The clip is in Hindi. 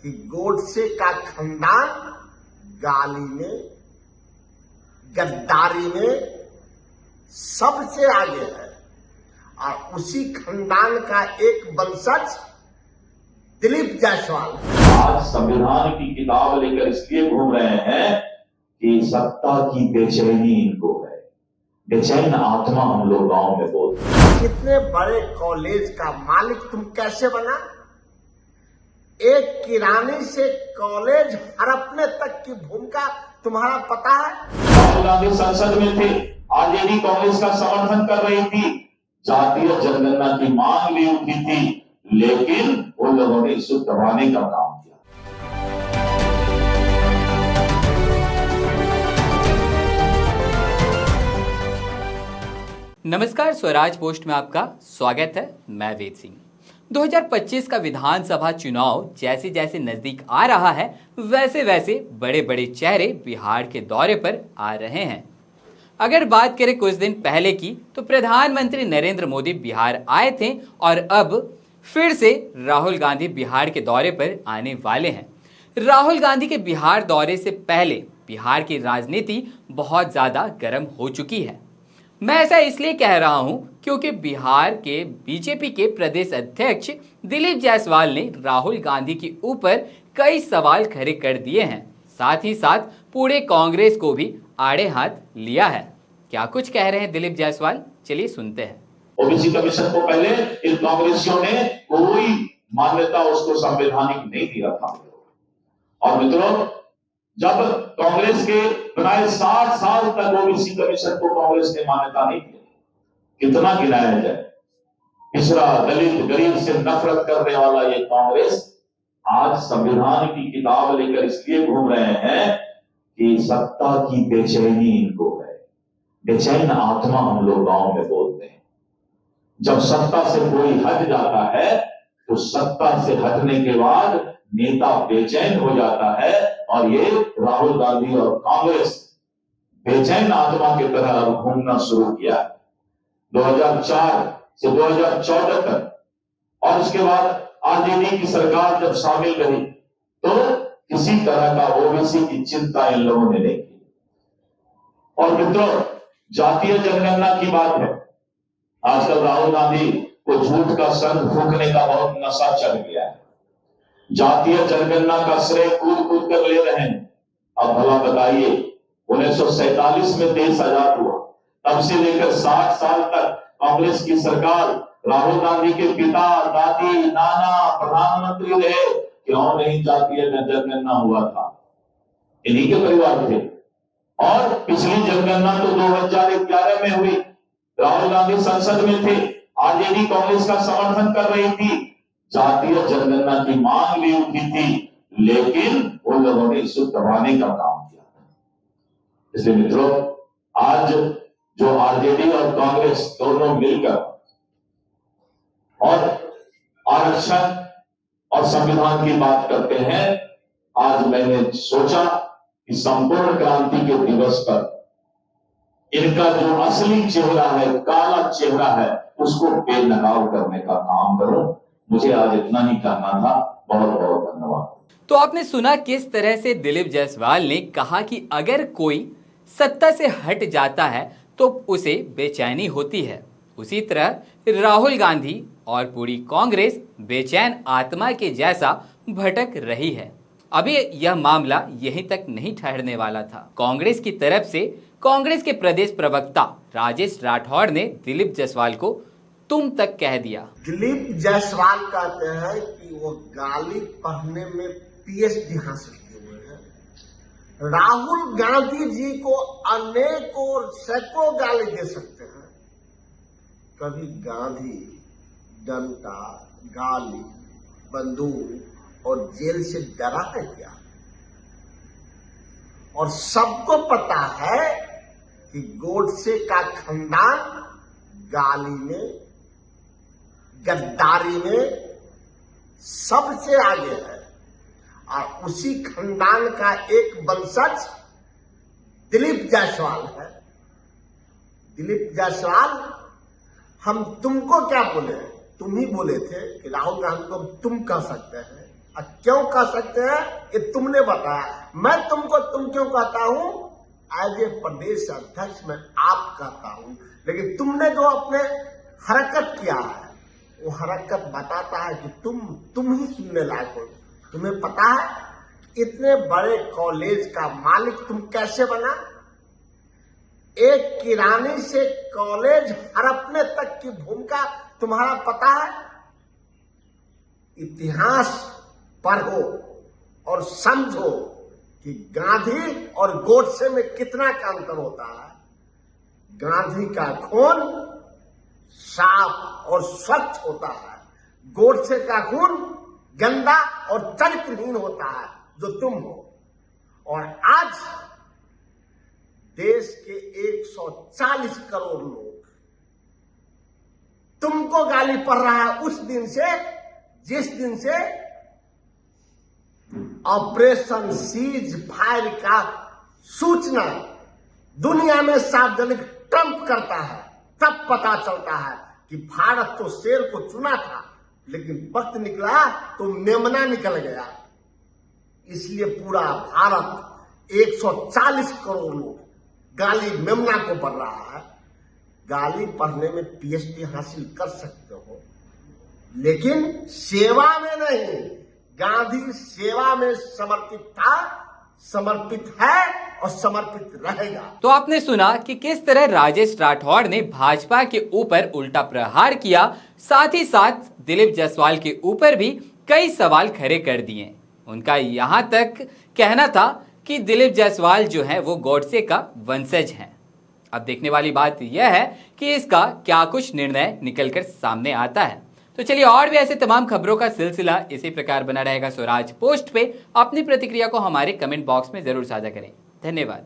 कि गोडसे का खानदान गाली में, गद्दारी में सबसे आगे है और उसी खानदान का एक वंशज दिलीप जायसवाल है। आज संविधान की किताब लेकर इसलिए घूम रहे हैं कि सत्ता की बेचैनी इनको है, बेचैन आत्मा हम लोग गांव में बोलते हैं। कितने बड़े कॉलेज का मालिक तुम कैसे बना? एक किराने से कॉलेज हड़पने तक की भूमिका तुम्हारा पता है? राहुल गांधी संसद में थे, आरजेडी कांग्रेस का समर्थन कर रही थी, जातीय जनगणना की मांग भी उठी थी, लेकिन उन लोगों ने इसे दबाने का काम किया। नमस्कार, स्वराज पोस्ट में आपका स्वागत है। मैं वेद सिंह। 2025 का विधानसभा चुनाव जैसे जैसे नजदीक आ रहा है, वैसे वैसे बड़े बड़े चेहरे बिहार के दौरे पर आ रहे हैं। अगर बात करें कुछ दिन पहले की, तो प्रधानमंत्री नरेंद्र मोदी बिहार आए थे और अब फिर से राहुल गांधी बिहार के दौरे पर आने वाले हैं। राहुल गांधी के बिहार दौरे से पहले बिहार की राजनीति बहुत ज्यादा गर्म हो चुकी है। मैं ऐसा इसलिए कह रहा हूं क्योंकि बिहार के बीजेपी के प्रदेश अध्यक्ष दिलीप जायसवाल ने राहुल गांधी के ऊपर कई सवाल खड़े कर दिए हैं, साथ ही साथ पूरे कांग्रेस को भी आड़े हाथ लिया है। क्या कुछ कह रहे हैं दिलीप जायसवाल, चलिए सुनते हैं। ओबीसी कमीशन को पहले इन कांग्रेसियों ने कोई मान्यता उसको संवैधानिक नहीं दिया था। और मित्रों, जब कांग्रेस के बनाए 60 साल तक ओबीसी कमीशन को कांग्रेस ने मान्यता नहीं दी, कितना गिनाया जाए। पिछड़ा, दलित, गरीब से नफरत करने वाला ये कांग्रेस आज संविधान की किताब लेकर इसलिए घूम रहे हैं कि सत्ता की बेचैनी इनको है, बेचैन आत्मा हम लोग गांव में बोलते हैं। जब सत्ता से कोई हट जाता है तो सत्ता से हटने के बाद नेता बेचैन हो जाता है, और ये राहुल गांधी और कांग्रेस बेचैन आत्मा की तरह घूमना शुरू किया 2004 से 2014 तक। और उसके बाद आरजेडी की सरकार जब शामिल रही तो किसी तरह का ओबीसी की चिंता इन लोगों ने नहीं की। और मित्रों, जातीय जनगणना की बात है। आजकल राहुल गांधी को झूठ का संग फूंकने का बहुत नशा चढ़ गया है। जातीय जनगणना का श्रेय कूद कूद कर ले रहे हैं। अब भला बताइए, 1947 में देश आजाद हुआ, तब से लेकर 60 साल तक कांग्रेस की सरकार, राहुल गांधी के पिता, दादी, नाना प्रधानमंत्री रहे, क्यों नहीं जातीय जनगणना हुआ था? इन्हीं के परिवार थे। और पिछली जनगणना तो 2011 में हुई, राहुल गांधी संसद में थे, आरजेडी कांग्रेस का समर्थन कर रही थी, जातीय जनगणना की मांग भी उठी थी, लेकिन उन लोगों ने इसे दबाने का काम किया। इसलिए मित्रों, आज जो आरजेडी और कांग्रेस दोनों मिलकर और आरक्षण और संविधान की बात करते हैं, आज मैंने सोचा कि संपूर्ण क्रांति के दिवस पर इनका जो असली चेहरा है, काला चेहरा है, उसको बेनकाब करने का काम करूं। मुझे आज इतना ही करना था। बहुत बहुत धन्यवाद। तो आपने सुना किस तरह से दिलीप जायसवाल ने कहा कि अगर कोई सत्ता से हट जाता है तो उसे बेचैनी होती है। उसी तरह राहुल गांधी और पूरी कांग्रेस बेचैन आत्मा के जैसा भटक रही है। अभी यह मामला यहीं तक नहीं ठहरने वाला था। कांग्रेस की तरफ से कांग्रेस के प्रदेश प्रवक्ता राजेश राठौड़ ने दिलीप जायसवाल को तुम तक कह दिया। दिलीप जायसवाल कहते हैं कि वो गाली पढ़ने में पीएचडी हासिल किए हुए हैं। राहुल गांधी जी को अनेकों और सैकड़ों गाली दे सकते हैं, कभी गांधी डंडा, गाली, बंदूक और जेल से डरा है क्या? और सबको पता है कि गोडसे का खानदान गाली में, गद्दारी में सबसे आगे है और उसी खानदान का एक वंशज दिलीप जायसवाल है। दिलीप जायसवाल, हम तुमको क्या बोले? तुम ही बोले थे कि राहुल गांधी को तुम कह सकते हैं, क्यों कह सकते हैं ये तुमने बताया, मैं तुमको तुम क्यों कहता हूं? एज ए प्रदेश अध्यक्ष मैं आप कहता हूं, लेकिन तुमने जो अपने हरकत किया है वो हरकत बताता है कि तुम ही सुनने लायक हो। तुम्हें पता है इतने बड़े कॉलेज का मालिक तुम कैसे बना? एक किरानी से कॉलेज हड़पने तक की भूमिका तुम्हारा पता है? इतिहास पढ़ो और समझो कि गांधी और गोडसे में कितना का अंतर होता है। गांधी का खून साफ और स्वच्छ होता है, गोडसे का खून गंदा और चरित्रहीन होता है जो तुम हो। और आज देश के 140 करोड़ लोग तुमको गाली पड़ रहा है उस दिन से जिस दिन से ऑपरेशन सीज फायर का सूचना दुनिया में सार्वजनिक ट्रंप करता है। तब पता चलता है कि भारत तो शेर को चुना था, लेकिन वक्त निकला तो मेमना निकल गया। इसलिए पूरा भारत 140 करोड़ लोग गाली मेमना को पढ़ रहा है। गाली पढ़ने में पीएचडी हासिल कर सकते हो, लेकिन सेवा में नहीं। गांधी सेवा में समर्पित था, समर्पित है और समर्पित रहेगा। तो आपने सुना कि किस तरह राजेश राठौड़ ने भाजपा के ऊपर उल्टा प्रहार किया, साथ ही साथ दिलीप जायसवाल के ऊपर भी कई सवाल खड़े कर दिए। उनका यहां तक कहना था कि दिलीप जायसवाल जो है वो गोडसे का वंशज हैं। अब देखने वाली बात यह है कि इसका क्या कुछ निर्णय निकलकर सामने आता है। तो चलिए, और भी ऐसे तमाम खबरों का सिलसिला इसी प्रकार बना रहेगा स्वराज पोस्ट पे। अपनी प्रतिक्रिया को हमारे कमेंट बॉक्स में जरूर साझा करें। धन्यवाद।